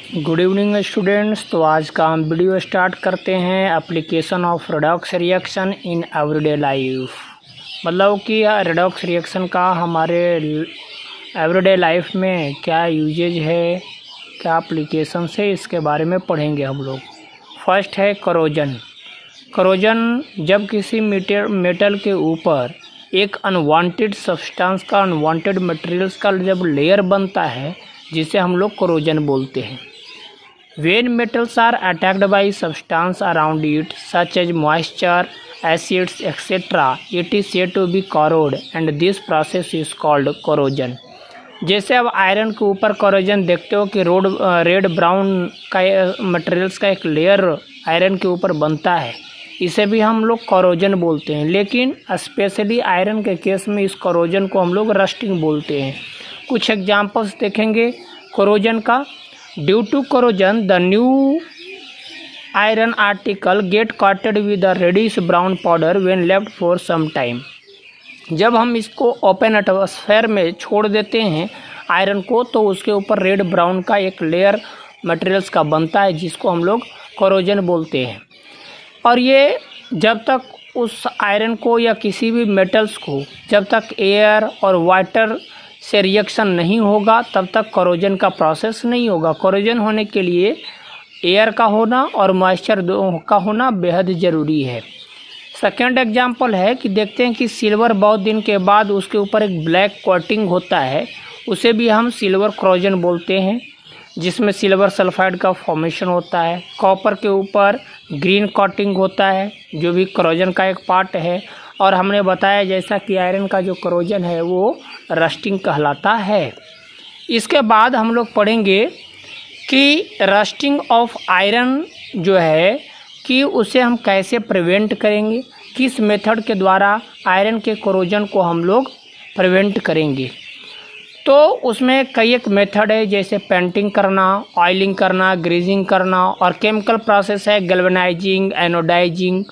Good evening students. तो आज का हम वीडियो स्टार्ट करते हैं application of redox reaction in everyday life. मतलब कि रेडॉक्स रिएक्शन का हमारे एवरीडे लाइफ में क्या यूजेज है, क्या एप्लीकेशन है, इसके बारे में पढ़ेंगे हम लोग। फर्स्ट है करोजन। करोजन जब किसी मेटल के ऊपर एक अनवांटेड सब्सटेंस का, अनवांटेड मटेरियल्स का जब लेयर बनता है, जिसे हम लोग करोजन बोलते हैं। When metals are attacked by substance around it, such as moisture, acids, etc., it is said to be corrode and this process is called corrosion। जैसे अब आयरन के ऊपर करोजन देखते हो कि रेड ब्राउन का मटेरियल्स का एक लेयर आयरन के ऊपर बनता है, इसे भी हम लोग करोजन बोलते हैं। लेकिन स्पेशली आयरन के केस में इस करोजन को हम लोग रस्टिंग बोलते हैं। कुछ एग्जांपल्स देखेंगे करोजन का। Due to corrosion the new iron article get coated with a reddish brown powder when left for some time। जब हम इसको ओपन एटमॉस्फेयर में छोड़ देते हैं आयरन को, तो उसके ऊपर रेड ब्राउन का एक लेयर मटेरियल्स का बनता है, जिसको हम लोग करोजन बोलते हैं। और ये जब तक उस आयरन को या किसी भी मेटल्स को जब तक एयर और वाटर से रिएक्शन नहीं होगा, तब तक करोजन का प्रोसेस नहीं होगा। करोजन होने के लिए एयर का होना और मॉइस्चर का होना बेहद ज़रूरी है। सेकेंड एग्जांपल है कि देखते हैं कि सिल्वर बहुत दिन के बाद उसके ऊपर एक ब्लैक कोटिंग होता है, उसे भी हम सिल्वर करोजन बोलते हैं, जिसमें सिल्वर सल्फाइड का फॉर्मेशन होता है। कॉपर के ऊपर ग्रीन कोटिंग होता है, जो भी करोजन का एक पार्ट है। और हमने बताया जैसा कि आयरन का जो करोजन है वो रस्टिंग कहलाता है। इसके बाद हम लोग पढ़ेंगे कि रस्टिंग ऑफ आयरन जो है कि उसे हम कैसे प्रिवेंट करेंगे, किस मेथड के द्वारा आयरन के करोजन को हम लोग प्रिवेंट करेंगे। तो उसमें कई एक मेथड है, जैसे पेंटिंग करना, ऑयलिंग करना, ग्रीजिंग करना, और केमिकल प्रोसेस है गैल्वेनाइजिंग, एनोडाइजिंग,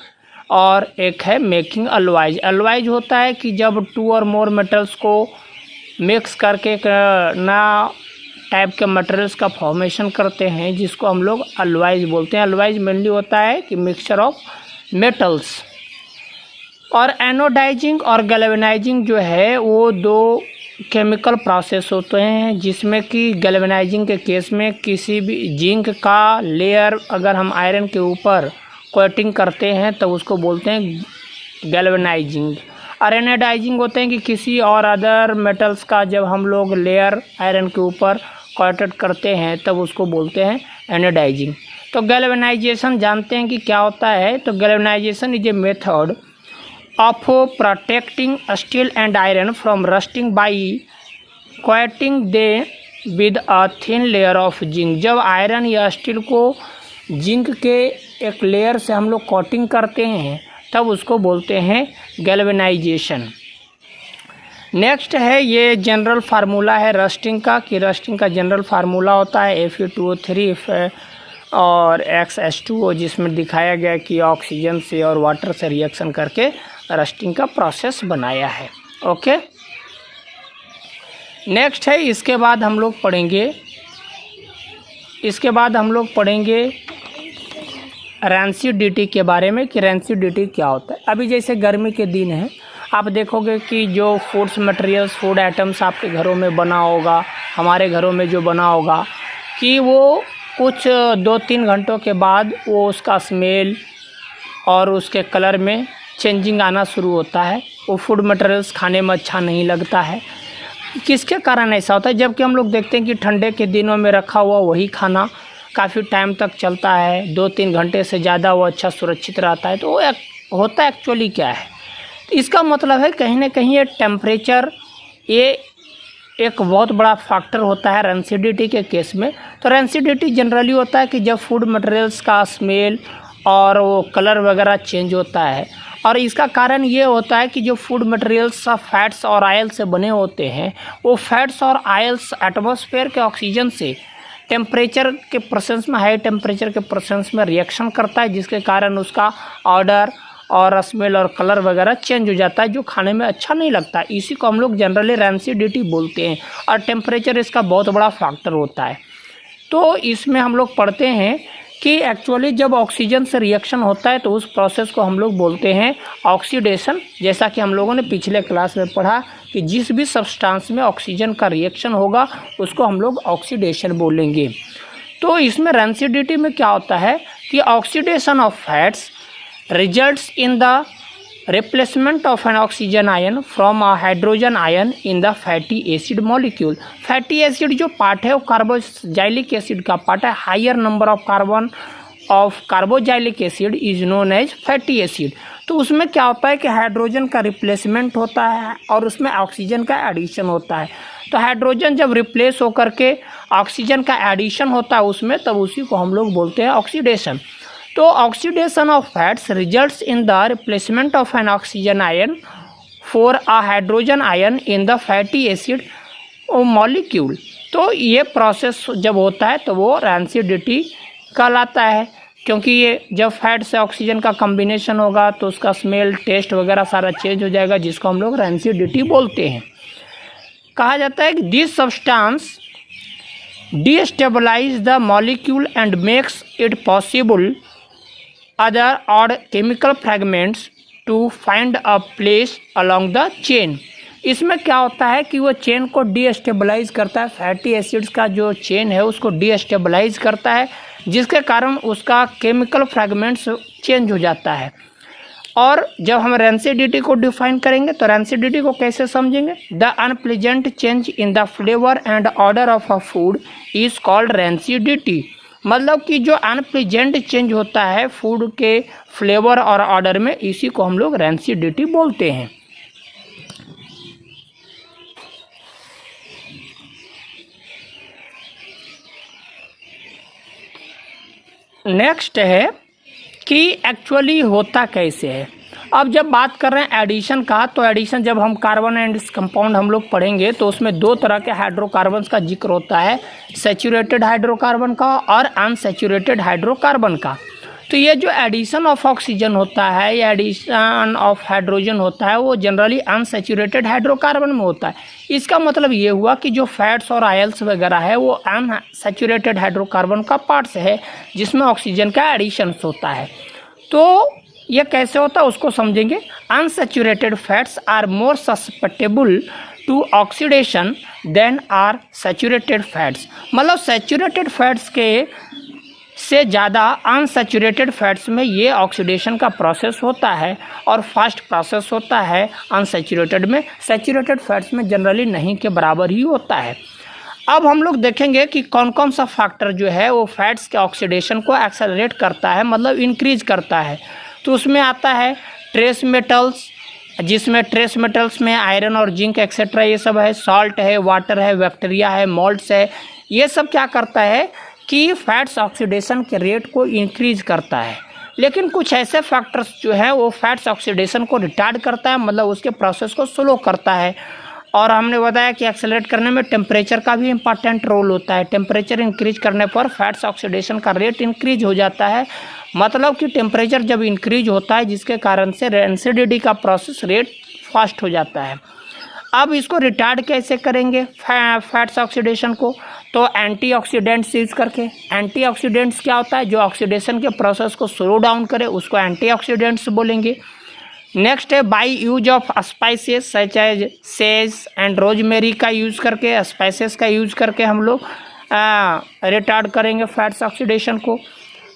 और एक है मेकिंग अलॉयज। अलॉयज होता है कि जब टू और मोर मेटल्स को मिक्स करके एक नया टाइप के मटेरियल्स का फॉर्मेशन करते हैं, जिसको हम लोग अलॉयज बोलते हैं। अलॉयज मेनली होता है कि मिक्सचर ऑफ मेटल्स। और एनोडाइजिंग और गैल्वेनाइजिंग जो है वो दो केमिकल प्रोसेस होते हैं, जिसमें कि गैल्वेनाइजिंग के केस में किसी भी जिंक का लेयर अगर हम आयरन के ऊपर कोटिंग करते हैं तो उसको बोलते हैं गैल्वेनाइजिंग। और एनोडाइजिंग होते हैं कि किसी और अदर मेटल्स का जब हम लोग लेयर आयरन के ऊपर कोटेड करते हैं तब उसको बोलते हैं एनोडाइजिंग। तो गैल्वेनाइजेशन जानते हैं कि क्या होता है। तो galvanisation is a method of protecting steel and iron from rusting by coating they with a thin layer of zinc. जब आयरन या स्टील को जिंक के एक लेयर से हम लोग कोटिंग करते हैं तब उसको बोलते हैं गैल्वेनाइजेशन। नेक्स्ट है ये जनरल फार्मूला है रस्टिंग का, कि रस्टिंग का जनरल फार्मूला होता है Fe2O3 और XH2O, जिसमें दिखाया गया कि ऑक्सीजन से और वाटर से रिएक्शन करके रस्टिंग का प्रोसेस बनाया है। ओके, नेक्स्ट है इसके बाद हम लोग पढ़ेंगे रेंसिडिटी के बारे में, कि रेंसिडिटी क्या होता है। अभी जैसे गर्मी के दिन है, आप देखोगे कि जो फूड्स मटेरियल्स, फूड आइटम्स आपके घरों में बना होगा, हमारे घरों में जो बना होगा, कि वो कुछ 2-3 घंटों के बाद वो उसका स्मेल और उसके कलर में चेंजिंग आना शुरू होता है। वो फूड मटेरियल्स खाने में अच्छा नहीं लगता है। किसके कारण ऐसा होता है? जबकि हम लोग देखते हैं कि ठंडे के दिनों में रखा हुआ वही खाना काफ़ी टाइम तक चलता है, 2-3 घंटे से ज़्यादा वो अच्छा सुरक्षित रहता है। तो वो होता है एक्चुअली क्या है? तो इसका मतलब है कहीं ना कहीं ये टेम्परेचर ये एक बहुत बड़ा फैक्टर होता है रेंसिडिटी के केस में। तो रेंसिडिटी जनरली होता है कि जब फूड मटेरियल्स का स्मेल और वो कलर वगैरह चेंज होता है। और इसका कारण ये होता है कि जो फूड मटेरियल्स फैट्स और आयल से बने होते हैं, वो फैट्स और आयल्स एटमॉस्फेयर के ऑक्सीजन से टेम्परेचर के प्रेजेंस में, हाई टेम्परेचर के प्रेजेंस में रिएक्शन करता है, जिसके कारण उसका ऑर्डर और स्मेल और कलर वगैरह चेंज हो जाता है, जो खाने में अच्छा नहीं लगता। इसी को हम लोग जनरली रेंसिडिटी बोलते हैं और टेम्परेचर इसका बहुत बड़ा फैक्टर होता है। तो इसमें हम लोग पढ़ते हैं कि एक्चुअली जब ऑक्सीजन से रिएक्शन होता है तो उस प्रोसेस को हम लोग बोलते हैं ऑक्सीडेशन। जैसा कि हम लोगों ने पिछले क्लास में पढ़ा कि जिस भी सब्सटेंस में ऑक्सीजन का रिएक्शन होगा उसको हम लोग ऑक्सीडेशन बोलेंगे। तो इसमें रेंसिडिटी में क्या होता है कि oxidation of fats results in the replacement of an oxygen ion from a hydrogen ion in the fatty acid molecule. Fatty acid जो पार्ट है वो कार्बोजाइलिक एसिड का पार्ट है। Higher number of carbon of carboxylic acid is known as fatty acid. तो उसमें क्या होता है कि हाइड्रोजन का रिप्लेसमेंट होता है और उसमें ऑक्सीजन का एडिशन होता है। तो हाइड्रोजन जब रिप्लेस होकर के ऑक्सीजन का एडिशन होता है उसमें, तब उसी को हम लोग बोलते हैं ऑक्सीडेशन। तो oxidation of fats results in the replacement of an oxygen ion for a hydrogen ion in the fatty acid molecule. तो ये प्रोसेस जब होता है तो वो रेंसिडिटी कहलाता है, क्योंकि ये जब फैट से ऑक्सीजन का कॉम्बिनेशन होगा तो उसका स्मेल, टेस्ट वगैरह सारा चेंज हो जाएगा, जिसको हम लोग रेंसिडिटी बोलते हैं। कहा जाता है कि this substance destabilise the molecule and makes it possible other odd chemical fragments to find a place along the chain। इसमें क्या होता है कि वो चेन को डीस्टेबलाइज करता है, फैटी एसिड्स का जो चेन है उसको डीस्टेबलाइज करता है, जिसके कारण उसका केमिकल फ्रैगमेंट्स चेंज हो जाता है। और जब हम रेंसिडिटी को डिफाइन करेंगे तो रेंसिडिटी को कैसे समझेंगे? The unpleasant change in the flavour and order of a food is called rancidity. मतलब कि जो अनप्लेजेंट चेंज होता है फूड के फ्लेवर और ऑर्डर में, इसी को हम लोग रेंसिडिटी बोलते हैं। नेक्स्ट है कि एक्चुअली होता कैसे है। अब जब बात कर रहे हैं एडिशन का, तो एडिशन जब हम कार्बन एंड कंपाउंड हम लोग पढ़ेंगे तो उसमें दो तरह के हाइड्रोकार्बन्स का जिक्र होता है, सैचुरेटेड हाइड्रोकार्बन का और अनसैचुरेटेड हाइड्रोकार्बन का। तो ये जो एडिशन ऑफ ऑक्सीजन होता है या एडिशन ऑफ हाइड्रोजन होता है वो जनरली अनसैचुरेटेड हाइड्रोकार्बन में होता है। इसका मतलब ये हुआ कि जो फैट्स और आयल्स वगैरह है वो अनसैचुरेटेड हाइड्रोकार्बन का पार्ट्स है जिसमें ऑक्सीजन का एडिशन होता है। तो ये कैसे होता है उसको समझेंगे। Unsaturated fats are more susceptible to oxidation than are saturated fats. मतलब सैचुरेटेड फैट्स के से ज़्यादा अनसैचुरेटेड फैट्स में ये ऑक्सीडेशन का प्रोसेस होता है और फास्ट प्रोसेस होता है। अनसैचुरेटेड में, सैचुरेटेड फैट्स में जनरली नहीं के बराबर ही होता है। अब हम लोग देखेंगे कि कौन कौन सा फैक्टर जो है वो फैट्स के ऑक्सीडेशन को एक्सेलरेट करता है, मतलब इंक्रीज करता है। तो उसमें आता है ट्रेस मेटल्स, जिसमें ट्रेस मेटल्स में आयरन और जिंक एक्सेट्रा ये सब है, सॉल्ट है, वाटर है, बैक्टीरिया है, मॉल्ट्स है। ये सब क्या करता है कि फैट्स ऑक्सीडेशन के रेट को इंक्रीज करता है। लेकिन कुछ ऐसे फैक्टर्स जो है वो फैट्स ऑक्सीडेशन को रिटार्ड करता है, मतलब उसके प्रोसेस को स्लो करता है। और हमने बताया कि एक्सेलरेट करने में टेम्परेचर का भी इम्पॉर्टेंट रोल होता है। टेम्परेचर इंक्रीज करने पर फैट्स ऑक्सीडेशन का रेट इंक्रीज हो जाता है। मतलब कि टेम्परेचर जब इंक्रीज होता है जिसके कारण से रेंसिडिटी का प्रोसेस रेट फास्ट हो जाता है। अब इसको रिटार्ड कैसे करेंगे फैट्स ऑक्सीडेशन को? तो एंटीऑक्सीडेंट्स यूज़ करके। एंटीऑक्सीडेंट्स क्या होता है? जो ऑक्सीडेशन के प्रोसेस को स्लो डाउन करे उसको एंटीऑक्सीडेंट्स बोलेंगे। नेक्स्ट है by use of spices such as sage and rosemary का यूज़ करके, स्पाइसेस का यूज़ करके हम लोग रिटार्ड करेंगे फैट्स ऑक्सीडेशन को।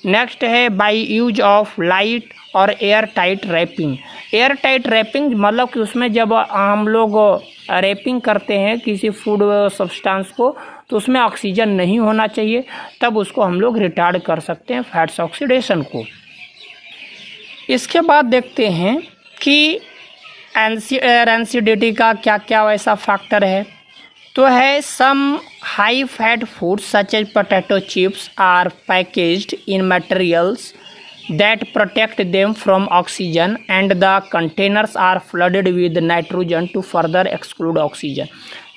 नेक्स्ट है बाई यूज ऑफ लाइट और air tight wrapping. Air tight wrapping मतलब कि उसमें जब हम लोग रैपिंग करते हैं किसी फूड सब्सटेंस को तो उसमें ऑक्सीजन नहीं होना चाहिए, तब उसको हम लोग रिटार्ड कर सकते हैं फैट्स ऑक्सीडेशन को। इसके बाद देखते हैं कि रेंसिडिटी का क्या क्या वैसा फैक्टर है। तो है some high fat foods such as potato chips are packaged in materials that protect them from oxygen and the containers are flooded with nitrogen to further exclude oxygen।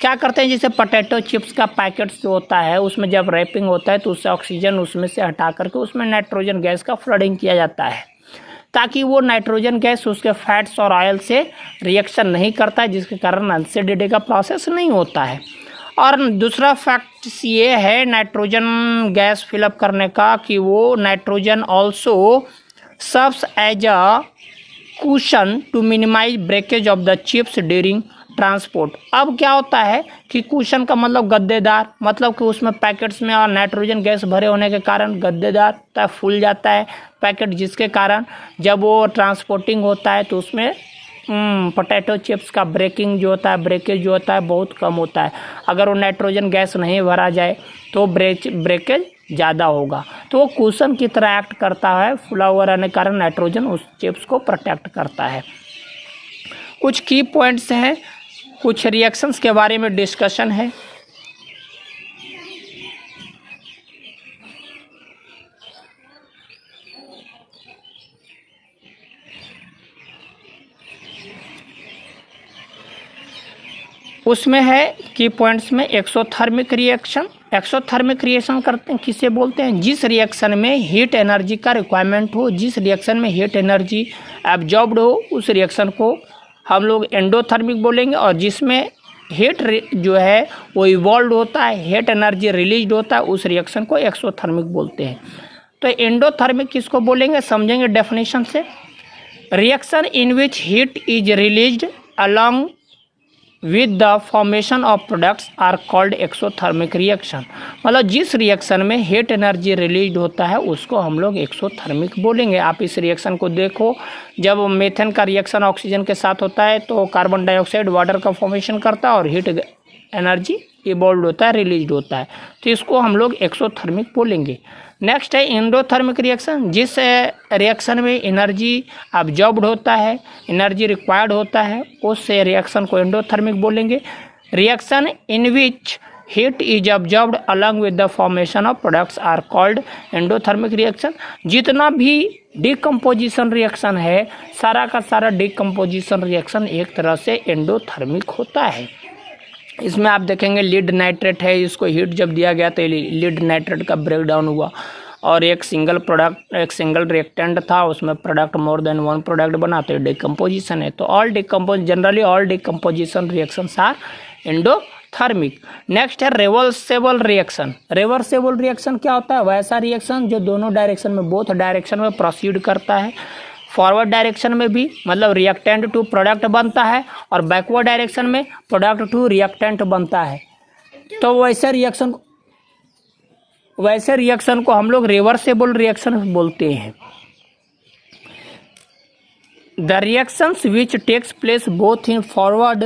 क्या करते हैं, जैसे पोटैटो चिप्स का packets जो होता है उसमें जब रैपिंग होता है तो उससे ऑक्सीजन उसमें से हटा करके उसमें नाइट्रोजन गैस का फ्लडिंग किया जाता है, ताकि वो नाइट्रोजन गैस उसके फैट्स और ऑयल से रिएक्शन नहीं करता है, जिसके कारण रेंसिडिटी का प्रोसेस नहीं होता है। और दूसरा फैक्ट ये है नाइट्रोजन गैस फिलअप करने का कि वो nitrogen also serves as a cushion to minimize breakage of the chips during transport. अब क्या होता है कि कुशन का मतलब गद्देदार, मतलब कि उसमें पैकेट्स में और नाइट्रोजन गैस भरे होने के कारण गद्देदार फूल जाता है पैकेट, जिसके कारण जब वो ट्रांसपोर्टिंग होता है तो उसमें पोटैटो चिप्स का ब्रेकिंग जो होता है, ब्रेकेज जो होता है बहुत कम होता है। अगर वो नाइट्रोजन गैस नहीं भरा जाए तो ब्रेकेज ज़्यादा होगा। तो वो कुशन की तरह एक्ट करता है, फुला हुआ रहने के कारण नाइट्रोजन उस चिप्स को प्रोटेक्ट करता है। कुछ की पॉइंट्स हैं, कुछ रिएक्शंस के बारे में डिस्कशन है। उसमें है की पॉइंट्स में एक्सोथर्मिक रिएक्शन। एक्सोथर्मिक रिएक्शन करते हैं किसे बोलते हैं? जिस रिएक्शन में हीट एनर्जी का रिक्वायरमेंट हो, जिस रिएक्शन में हीट एनर्जी एब्जॉर्ब्ड हो, उस रिएक्शन को हम लोग एंडोथर्मिक बोलेंगे। और जिसमें हीट जो है वो इवॉल्व होता है, हीट एनर्जी रिलीज होता है, उस रिएक्शन को एक्सोथर्मिक बोलते हैं। तो एंडोथर्मिक किसको बोलेंगे समझेंगे डेफिनेशन से। Reaction in which heat is released along with the formation of products are called exothermic reaction. मतलब जिस रिएक्शन में हीट एनर्जी रिलीज होता है उसको हम लोग एक्सोथर्मिक बोलेंगे। आप इस रिएक्शन को देखो, जब मीथेन का रिएक्शन ऑक्सीजन के साथ होता है तो कार्बन डाइऑक्साइड वाटर का फॉर्मेशन करता है और हीट एनर्जी इवॉल्व होता है, रिलीज होता है, तो इसको हम लोग एक्सोथर्मिक बोलेंगे। नेक्स्ट है एंडोथर्मिक रिएक्शन। जिस रिएक्शन में एनर्जी अब्जॉर्ब्ड होता है, एनर्जी रिक्वायर्ड होता है, उस रिएक्शन को एंडोथर्मिक बोलेंगे। Reaction in which heat is absorbed along with the formation of products are called endothermic reaction. जितना भी डिकम्पोजिशन रिएक्शन है, सारा का सारा डिकम्पोजिशन रिएक्शन एक तरह से एंडोथर्मिक होता है। इसमें आप देखेंगे लीड नाइट्रेट है, इसको हीट जब दिया गया तो लीड नाइट्रेट का ब्रेकडाउन हुआ और एक सिंगल रिएक्टेंट था, उसमें product more than one product बना, तो डिकम्पोजिशन है। तो generally all decomposition reactions are endothermic. Next है रिवर्सेबल रिएक्शन। रिवर्सेबल रिएक्शन क्या होता है? वैसा रिएक्शन जो दोनों डायरेक्शन में, बोथ डायरेक्शन में प्रोसीड करता है। फॉरवर्ड डायरेक्शन में भी मतलब रिएक्टेंट टू प्रोडक्ट बनता है और बैकवर्ड डायरेक्शन में प्रोडक्ट टू रिएक्टेंट बनता है। तो वैसे रिएक्शन को हम लोग रिवर्सेबल रिएक्शन बोलते हैं। The reactions which takes place both in forward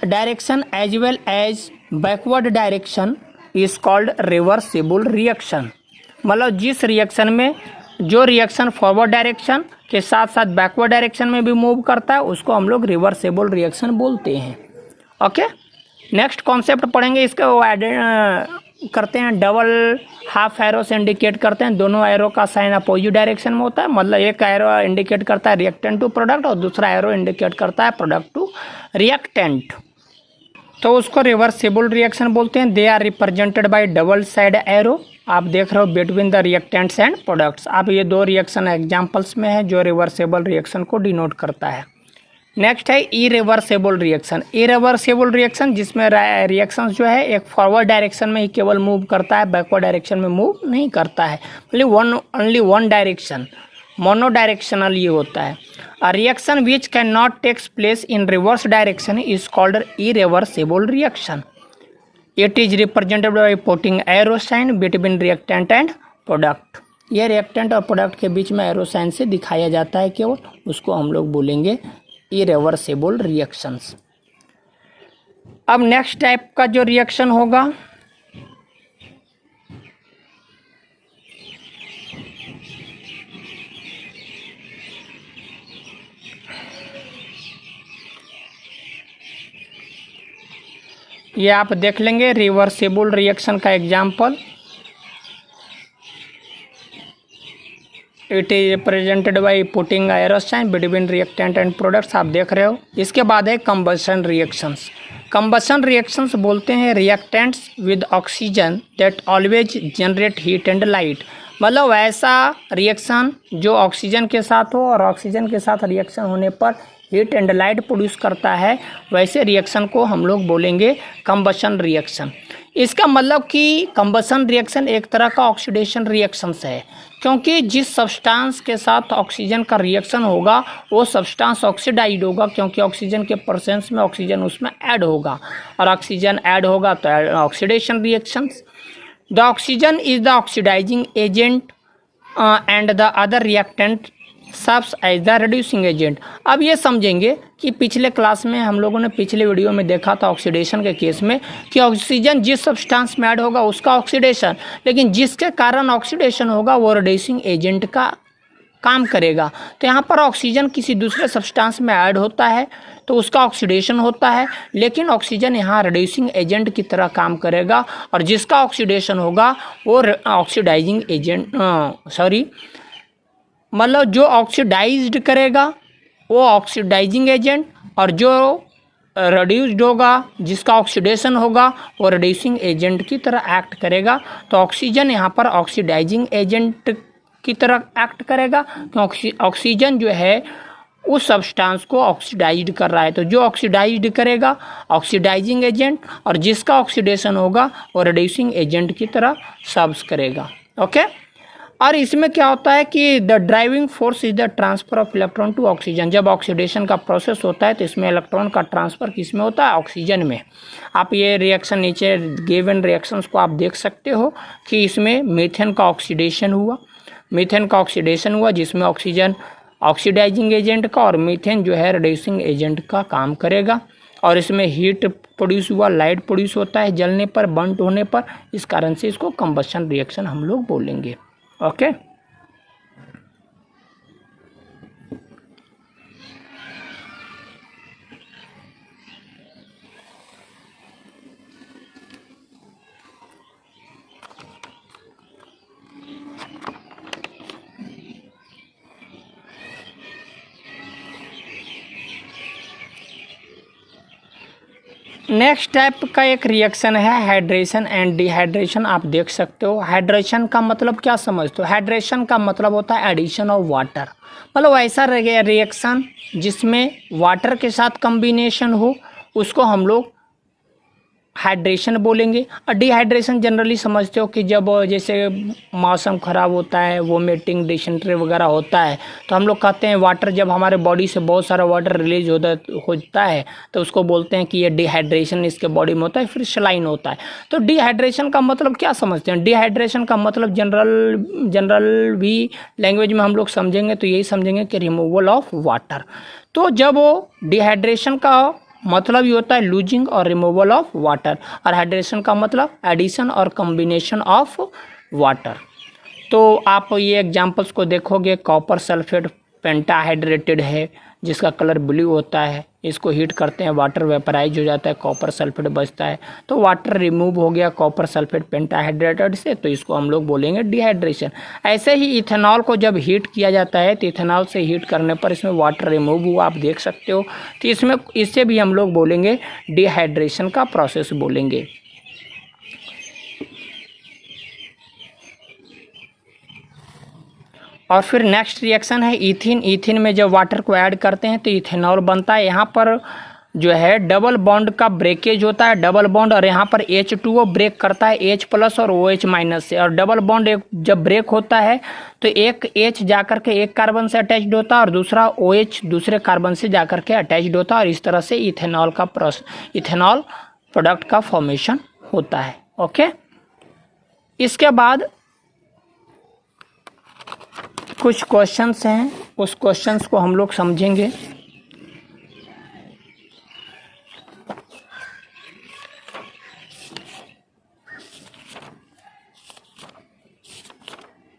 direction as well as backward direction is called reversible reaction. मतलब जिस रिएक्शन में जो रिएक्शन फॉरवर्ड डायरेक्शन के साथ साथ बैकवर्ड डायरेक्शन में भी मूव करता है उसको हम लोग रिवर्सेबल रिएक्शन बोलते हैं। ओके, नेक्स्ट कॉन्सेप्ट पढ़ेंगे, इसका वो करते हैं डबल हाफ एरो से इंडिकेट करते हैं। दोनों एरो का साइन अपोजिट डायरेक्शन में होता है, मतलब एक एरो इंडिकेट करता है रिएक्टेंट टू प्रोडक्ट और दूसरा एरो इंडिकेट करता है प्रोडक्ट टू रिएक्टेंट, तो उसको रिवर्सेबल रिएक्शन बोलते हैं। They are represented by double side arrow. आप देख रहे हो between the reactants and products. आप ये दो रिएक्शन एग्जांपल्स में है जो रिवर्सेबल रिएक्शन को डिनोट करता है। नेक्स्ट है इरिवर्सेबल रिएक्शन। इरिवर्सेबल रिएक्शन जिसमें रिएक्शन जो है एक फॉरवर्ड डायरेक्शन में ही केवल मूव करता है, बैकवर्ड डायरेक्शन में मूव नहीं करता है, only one direction, mono directional ये होता है। A reaction which can not takes place in reverse direction is called irreversible reaction. It is represented by putting arrow sign between reactant and product. ये reactant और product के बीच में arrow sign से दिखाया जाता है केवल, उसको हम लोग बोलेंगे इरिवर्सेबल रिएक्शंस। अब नेक्स्ट टाइप का जो रिएक्शन होगा ये आप देख लेंगे रिवर्सेबल रिएक्शन का example. It is represented by putting arrow sign between reactant and products, आप देख रहे हो। इसके बाद है कंबशन रिएक्शंस। कंबशन रिएक्शंस बोलते हैं reactants with oxygen that always generate heat and light. मतलब ऐसा रिएक्शन जो ऑक्सीजन के साथ हो और ऑक्सीजन के साथ रिएक्शन होने पर हीट एंड लाइट प्रोड्यूस करता है, वैसे रिएक्शन को हम लोग बोलेंगे कंबशन रिएक्शन। इसका मतलब कि कंबशन रिएक्शन एक तरह का ऑक्सीडेशन रिएक्शंस है, क्योंकि जिस सब्सटेंस के साथ ऑक्सीजन का रिएक्शन होगा वो सब्सटेंस ऑक्सीडाइज होगा, क्योंकि ऑक्सीजन के प्रेजेंस में ऑक्सीजन उसमें ऐड होगा, और ऑक्सीजन ऐड होगा तो oxidation reactions. The oxygen is the oxidizing agent and the other reactant serves as the reducing agent. अब ये समझेंगे कि पिछले क्लास में हम लोगों ने पिछले वीडियो में देखा था ऑक्सीडेशन के केस में कि ऑक्सीजन जिस सब्सटेंस में ऐड होगा उसका ऑक्सीडेशन, लेकिन जिसके कारण ऑक्सीडेशन होगा वो रिड्यूसिंग एजेंट का काम करेगा। तो यहाँ पर ऑक्सीजन किसी दूसरे सब्सटेंस में ऐड होता है तो उसका ऑक्सीडेशन होता है, लेकिन ऑक्सीजन यहाँ रिड्यूसिंग एजेंट की तरह काम करेगा, और जिसका ऑक्सीडेशन होगा वो ऑक्सीडाइजिंग एजेंट मतलब जो ऑक्सीडाइज्ड करेगा वो ऑक्सीडाइजिंग एजेंट, और जो रिड्यूस्ड होगा जिसका ऑक्सीडेशन होगा वो रिड्यूसिंग एजेंट की तरह एक्ट करेगा। तो ऑक्सीजन यहाँ पर ऑक्सीडाइजिंग एजेंट की तरह एक्ट करेगा, क्योंकि ऑक्सीजन जो है उस सब्सटेंस को ऑक्सीडाइज्ड कर रहा है, तो जो ऑक्सीडाइज्ड करेगा ऑक्सीडाइजिंग एजेंट, और जिसका ऑक्सीडेशन होगा वो रिड्यूसिंग एजेंट की तरह सर्व्स करेगा। ओके, और इसमें क्या होता है कि the driving force is the transfer of electron to oxygen. जब ऑक्सीडेशन का प्रोसेस होता है तो इसमें इलेक्ट्रॉन का ट्रांसफर किस में होता है? ऑक्सीजन में। आप ये रिएक्शन नीचे गिवन रिएक्शंस को आप देख सकते हो कि इसमें मीथेन का ऑक्सीडेशन हुआ, मीथेन का ऑक्सीडेशन हुआ जिसमें ऑक्सीजन ऑक्सीडाइजिंग एजेंट का और मीथेन जो है रिड्यूसिंग एजेंट का काम करेगा, और इसमें हीट प्रोड्यूस हुआ, लाइट प्रोड्यूस होता है जलने पर, बर्न होने पर, इस कारण से इसको कंबशन रिएक्शन हम लोग बोलेंगे। ओके, नेक्स्ट टाइप का एक रिएक्शन है हाइड्रेशन एंड डिहाइड्रेशन। आप देख सकते हो हाइड्रेशन का मतलब क्या समझते हो? हाइड्रेशन का मतलब होता है एडिशन ऑफ वाटर, मतलब ऐसा रिएक्शन जिसमें वाटर के साथ कॉम्बिनेशन हो उसको हम लोग हाइड्रेशन बोलेंगे। और डिहाइड्रेशन जनरली समझते हो कि जब जैसे मौसम ख़राब होता है, वोमिटिंग, डिसेंट्री वगैरह होता है, तो हम लोग कहते हैं वाटर, जब हमारे बॉडी से बहुत सारा वाटर रिलीज होता है तो उसको बोलते हैं कि ये डिहाइड्रेशन इसके बॉडी में होता है, फिर सलाइन होता है। तो डिहाइड्रेशन का मतलब क्या समझते हैं? डिहाइड्रेशन का मतलब जनरल भी लैंग्वेज में हम लोग समझेंगे तो यही समझेंगे कि रिमूवल ऑफ वाटर। तो जब वो डिहाइड्रेशन का मतलब ये होता है लूजिंग और रिमूवल ऑफ वाटर, और हाइड्रेशन का मतलब एडिशन और कॉम्बिनेशन ऑफ वाटर। तो आप ये एग्जांपल्स को देखोगे, कॉपर सल्फेट पेंटाहाइड्रेटेड है जिसका कलर ब्लू होता है, इसको हीट करते हैं, वाटर वेपराइज हो जाता है, कॉपर सल्फेट बचता है, तो वाटर रिमूव हो गया कॉपर सल्फेट पेंटाहाइड्रेटेड से, तो इसको हम लोग बोलेंगे डिहाइड्रेशन। ऐसे ही इथेनॉल को जब हीट किया जाता है तो इथेनॉल से हीट करने पर इसमें वाटर रिमूव हुआ, आप देख सकते हो, तो इसमें इससे भी हम लोग बोलेंगे डिहाइड्रेशन का प्रोसेस बोलेंगे। और फिर नेक्स्ट रिएक्शन है इथिन। इथिन में जब वाटर को ऐड करते हैं तो इथेनॉल बनता है। यहाँ पर जो है डबल बॉन्ड का ब्रेकेज होता है, डबल बॉन्ड, और यहाँ पर H2O ब्रेक करता है H+ और OH- से, और डबल बॉन्ड एक जब ब्रेक होता है तो एक H जाकर के एक कार्बन से अटैच्ड होता है और दूसरा OH दूसरे कार्बन से जाकर के अटैच्ड होता है, और इस तरह से इथेनॉल प्रोडक्ट का फॉर्मेशन होता है। ओके, इसके बाद कुछ क्वेश्चंस हैं, उस क्वेश्चंस को हम लोग समझेंगे।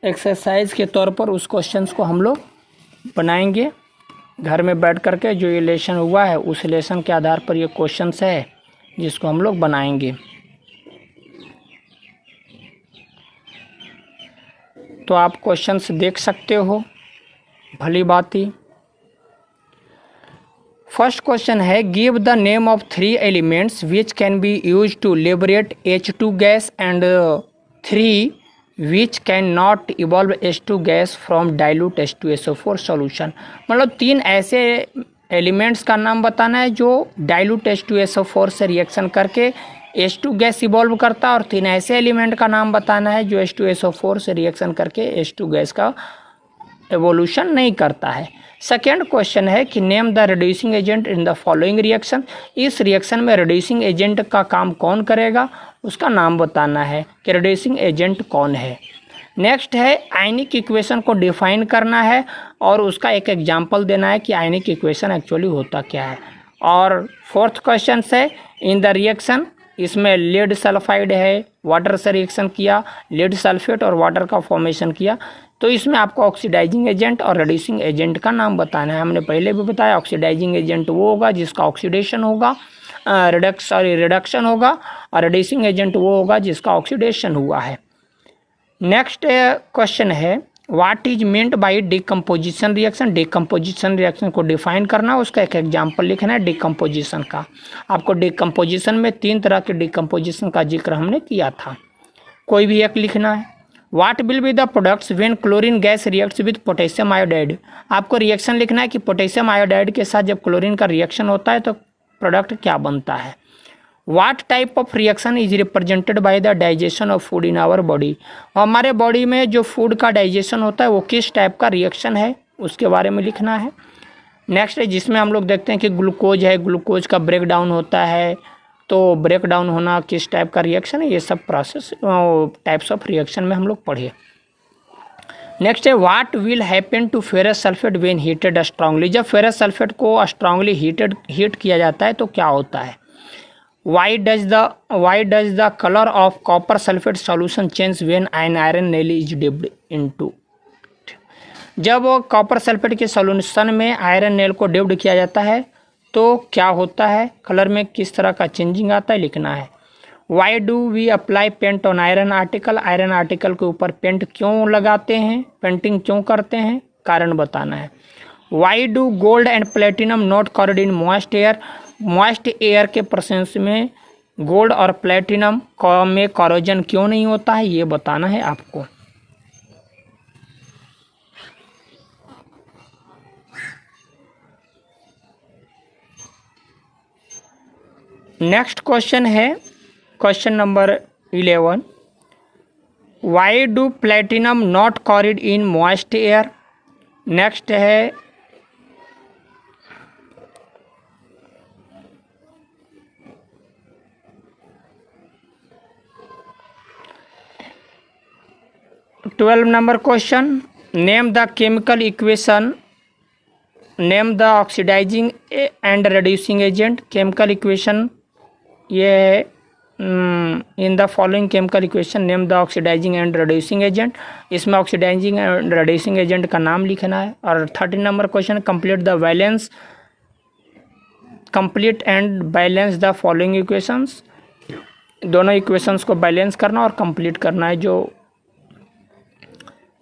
एक्सरसाइज के तौर पर उस क्वेश्चंस को हम लोग बनाएंगे घर में बैठ करके। जो ये लेसन हुआ है उस लेसन के आधार पर ये क्वेश्चंस है जिसको हम लोग बनाएंगे। तो आप क्वेश्चंस देख सकते हो, भली बात ही। फर्स्ट क्वेश्चन है, give the name of 3 elements which can be use to liberate H2 gas and 3 which can not evolve H2 gas from dilute H2SO4 solution. मतलब 3 ऐसे एलिमेंट्स का नाम बताना है जो डाइल्यूट H2SO4 से रिएक्शन करके H2 गैस इवॉल्व करता है, और 3 ऐसे एलिमेंट का नाम बताना है जो H2SO4 से रिएक्शन करके H2 गैस का एवोल्यूशन नहीं करता है। सेकेंड क्वेश्चन है कि name the reducing agent in the following reaction. इस रिएक्शन में रिड्यूसिंग एजेंट का काम कौन करेगा, उसका नाम बताना है कि रिड्यूसिंग एजेंट कौन है। नेक्स्ट है आयनिक इक्वेशन को डिफाइन करना है और उसका एक एग्जाम्पल देना है कि आयनिक इक्वेशन एक्चुअली होता क्या है। और फोर्थ क्वेश्चन है इन द रिएक्शन, इसमें लेड सल्फाइड है, वाटर से रिएक्शन किया, लेड सल्फेट और वाटर का फॉर्मेशन किया, तो इसमें आपको ऑक्सीडाइजिंग एजेंट और रिड्यूसिंग एजेंट का नाम बताना है। हमने पहले भी बताया ऑक्सीडाइजिंग एजेंट वो होगा जिसका ऑक्सीडेशन होगा, रिडक्शन होगा, और रिड्यूसिंग एजेंट वो होगा जिसका ऑक्सीडेशन हुआ है। नेक्स्ट क्वेश्चन है what is meant by decomposition reaction. Decomposition reaction को डिफाइन करना, उसका एक एग्जांपल लिखना है डिकम्पोजिशन का। आपको डिकम्पोजिशन में 3 तरह के डिकम्पोजिशन का जिक्र हमने किया था, कोई भी एक लिखना है। What will be the products when chlorine gas reacts with potassium iodide. आपको रिएक्शन लिखना है कि पोटेशियम आयोडाइड के साथ जब क्लोरीन का रिएक्शन होता है तो प्रोडक्ट क्या बनता है। What type of reaction is represented by the digestion of food in our body. हमारे बॉडी में जो फूड का डाइजेशन होता है वो किस टाइप का रिएक्शन है, उसके बारे में लिखना है। नेक्स्ट है जिसमें हम लोग देखते हैं कि ग्लूकोज है, ग्लूकोज का ब्रेक डाउन होता है, तो ब्रेक डाउन होना किस टाइप का रिएक्शन है, ये सब प्रोसेस टाइप्स ऑफ रिएक्शन में हम लोग पढ़े। नेक्स्ट है what will happen to ferrous sulphate when heated strongly. जब फेरस सल्फेट को स्ट्रांगली हीट किया जाता है तो क्या होता है। Why does the color of copper sulfate solution change when an iron nail is dipped into? जब कॉपर सल्फेट के सॉल्यूशन में आयरन नेल को डिप्ड किया जाता है तो क्या होता है, कलर में किस तरह का चेंजिंग आता है, लिखना है। Why do we apply paint on iron article? Iron article के ऊपर पेंट क्यों लगाते हैं, पेंटिंग क्यों करते हैं, कारण बताना है। Why do gold and platinum not corrode in moist air? Moist air के प्रेजेंस में गोल्ड और प्लेटिनम में कॉरोजन क्यों नहीं होता है, ये बताना है आपको। नेक्स्ट क्वेश्चन है question number 11, why do platinum not corrode in moist air. Next है 12 number question, name the chemical equation, name the oxidising and reducing agent. Chemical equation ये है in the following chemical equation name the oxidising and reducing agent. इसमें oxidising and reducing agent का नाम लिखना है। और 13 number question, complete the balance, complete and balance the following equations. दोनों equations को बैलेंस करना और कंप्लीट करना है जो।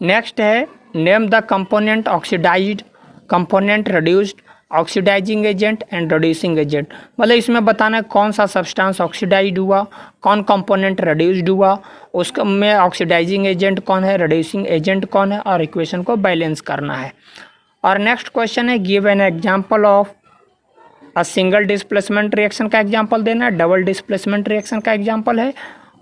नेक्स्ट है name the component oxidized, component reduced, oxidizing agent and reducing agent. मतलब इसमें बताना है कौन सा सब्सटेंस ऑक्सीडाइज्ड हुआ, कौन कंपोनेंट रिड्यूस्ड हुआ, उसका में ऑक्सीडाइजिंग एजेंट कौन है, रिड्यूसिंग एजेंट कौन है, और इक्वेशन को बैलेंस करना है। और नेक्स्ट क्वेश्चन है give an example of a single displacement reaction का एग्जांपल देना है, डबल डिस्प्लेसमेंट रिएक्शन का एग्जांपल है।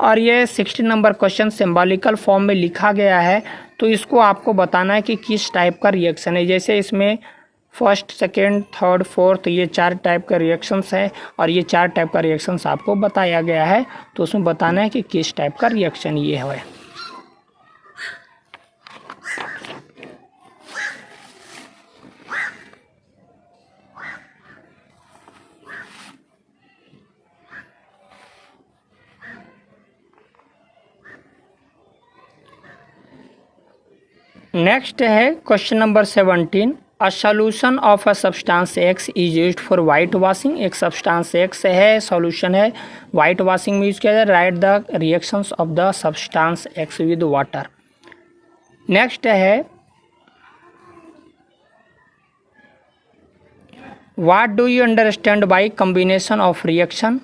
और ये 16 नंबर क्वेश्चन सिंबॉलिकल फॉर्म में लिखा गया है, तो इसको आपको बताना है कि किस टाइप का रिएक्शन है। जैसे इसमें फर्स्ट, सेकेंड, थर्ड, फोर्थ, ये 4 टाइप का रिएक्शंस है और ये 4 टाइप का रिएक्शंस आपको बताया गया है, तो उसमें बताना है कि किस टाइप का रिएक्शन ये है। नेक्स्ट है question number 17, a solution of a substance X is used for white washing. एक सब्सटेंस एक्स है, सॉल्यूशन है, वाइट वॉशिंग में यूज किया जाए। Write the reactions of the substance X with water. Next है what do you understand by combination of reaction.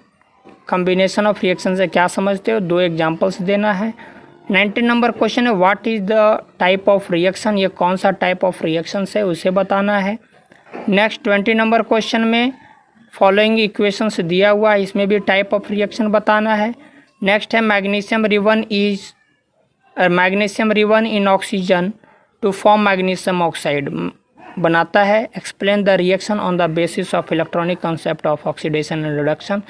Combination of reaction से क्या समझते हो, 2 एग्जाम्पल्स देना है। 19 नंबर क्वेश्चन है what is the type of reaction, ये कौन सा टाइप ऑफ रिएक्शन है उसे बताना है। नेक्स्ट 20 नंबर क्वेश्चन में फॉलोइंग इक्वेशंस दिया हुआ है, इसमें भी टाइप ऑफ रिएक्शन बताना है। नेक्स्ट है magnesium ribbon in oxygen to form magnesium oxide बनाता है। Explain the reaction on the basis of electronic concept of oxidation and reduction.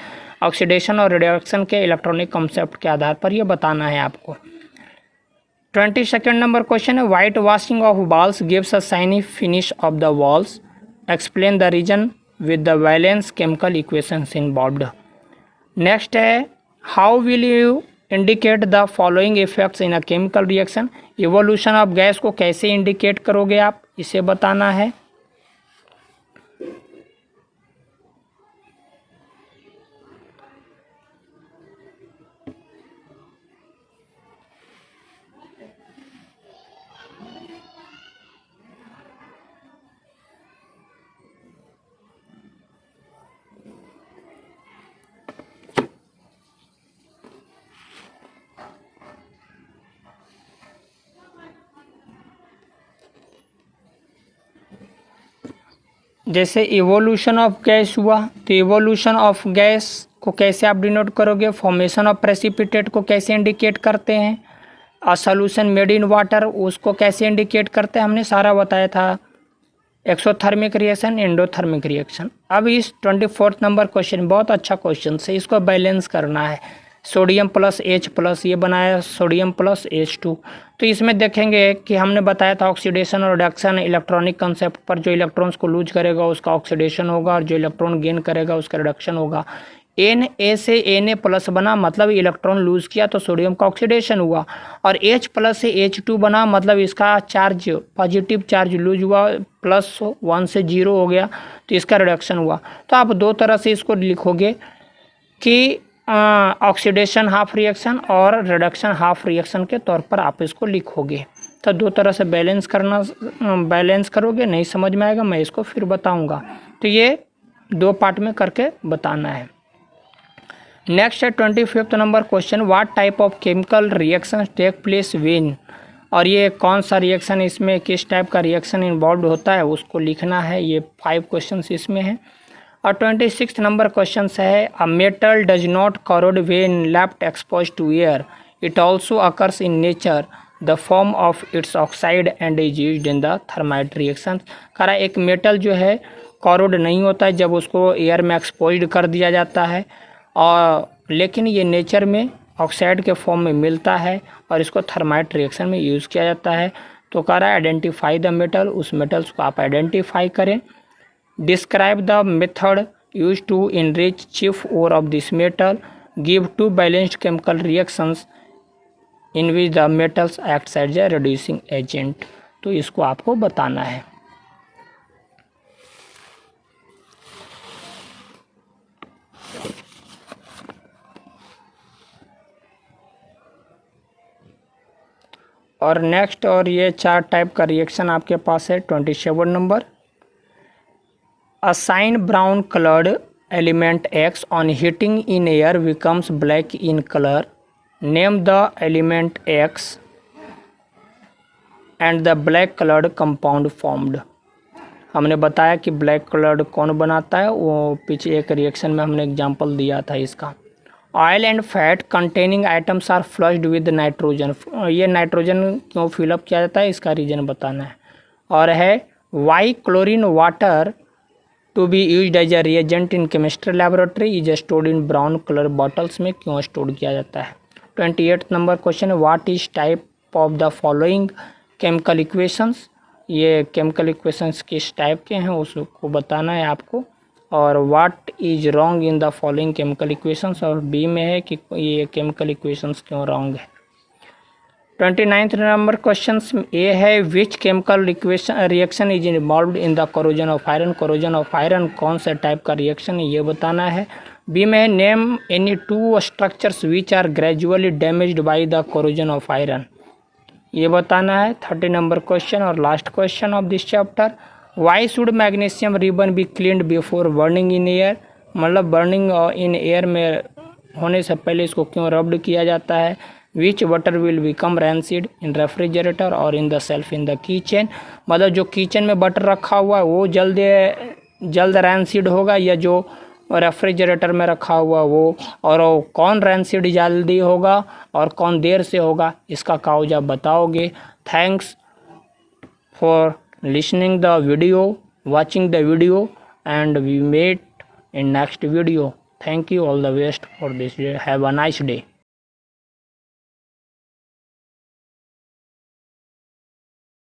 Oxidation और रिडक्शन के इलेक्ट्रॉनिक कंसेप्ट के आधार पर यह बताना है आपको। 22nd नंबर क्वेश्चन है white washing of walls gives a shiny finish of the walls. Explain the reason with the valence chemical equations involved. Next है how will you indicate the following effects in a chemical reaction. Evolution of gas को कैसे indicate करोगे आप, इसे बताना है। जैसे evolution of gas हुआ तो इवोल्यूशन ऑफ गैस को कैसे आप डिनोट करोगे। फॉर्मेशन ऑफ प्रेसिपिटेट को कैसे इंडिकेट करते हैं। A solution made in water उसको कैसे इंडिकेट करते हैं, हमने सारा बताया था। Exothermic reaction, endothermic reaction. अब इस 24 नंबर क्वेश्चन बहुत अच्छा क्वेश्चन है, इसको बैलेंस करना है। सोडियम प्लस H प्लस ये बनाया सोडियम प्लस H2। तो इसमें देखेंगे कि हमने बताया था ऑक्सीडेशन और रिडक्शन इलेक्ट्रॉनिक कंसेप्ट पर। जो इलेक्ट्रॉन्स को लूज करेगा उसका ऑक्सीडेशन होगा और जो इलेक्ट्रॉन गेन करेगा उसका रिडक्शन होगा। Na से Na प्लस बना मतलब इलेक्ट्रॉन लूज किया तो सोडियम का ऑक्सीडेशन हुआ, और H प्लस से H2 बना मतलब इसका चार्ज पॉजिटिव चार्ज लूज हुआ, +1 से 0 हो गया तो इसका रिडक्शन हुआ। तो आप दो तरह से इसको लिखोगे कि ऑक्सीडेशन हाफ रिएक्शन और रिडक्शन हाफ रिएक्शन के तौर पर आप इसको लिखोगे। तो दो तरह से बैलेंस करोगे, नहीं समझ में आएगा मैं इसको फिर बताऊंगा। तो ये दो पार्ट में करके बताना है। नेक्स्ट है 25th number question what type of chemical reaction take place when. और ये कौन सा रिएक्शन, इसमें किस टाइप का रिएक्शन इन्वॉल्व होता है उसको लिखना है। ये 5 क्वेश्चंस इसमें हैं। और 26th नंबर क्वेश्चन है a metal does not corrode when left expose to air, it also occurs in nature the form of its oxide and is used in the thermite reaction. करा एक metal जो है करोड नहीं होता है जब उसको एयर में एक्सपोज कर दिया जाता है, और लेकिन ये नेचर में ऑक्साइड के फॉर्म में मिलता है और इसको थर्माइट रिएक्शन में यूज़ किया जाता है। तो कह रहा है आइडेंटिफाई द मेटल, उस मेटल्स को आप आइडेंटिफाई करें। Describe the method use to enrich chief ore of this metal, give 2 balanced chemical reactions in which the metals act as a reducing agent. तो इसको आपको बताना है। और नेक्स्ट, और ये 4 टाइप का रिएक्शन आपके पास है। 27 number assign brown coloured element X on heating in air becomes black in colour, name the element X and the black coloured compound formed. हमने बताया कि ब्लैक कलर्ड कौन बनाता है, वो पीछे एक रिएक्शन में हमने एग्जांपल दिया था इसका। Oil and fat containing items are flushed with nitrogen. ये नाइट्रोजन क्यों फिलअप किया जाता है इसका रीजन बताना है। और है why chlorine water to be used as a reagent in chemistry laboratory is stored in brown colour bottles में क्यों स्टोर किया जाता है। 28 नंबर क्वेश्चन है what is type of the following chemical equations. ये केमिकल इक्वेशंस किस type के हैं उसको बताना है आपको। और what is wrong in the following chemical equations, और बी में है कि ये केमिकल इक्वेशंस क्यों रॉन्ग है। 29th नंबर क्वेश्चन ये है which chemical reaction is involve in the corrosion of iron. Corrosion of iron कौन सा टाइप का रिएक्शन है ये बताना है। बी में है name any 2 structures which are gradually damaged by the corrosion of iron, ये बताना है। 30 नंबर क्वेश्चन और last question of this chapter why should magnesium ribbon be cleaned before burning in air. मतलब बर्निंग इन एयर में होने से पहले इसको क्यों रब्ड किया जाता है। Which water will become rancid in refrigerator और in the shelf in the kitchen. मतलब जो किचन में बटर रखा हुआ है वो जल्द रैंसिड होगा, या जो रेफ्रिजरेटर में रखा हुआ वो, और वो कौन रैंसिड जल्दी होगा और कौन देर से होगा, इसका काउज आप बताओगे। Thanks for listening the video, watching the video, and we meet in next video. Thank you, all the best for this day. Have a nice day.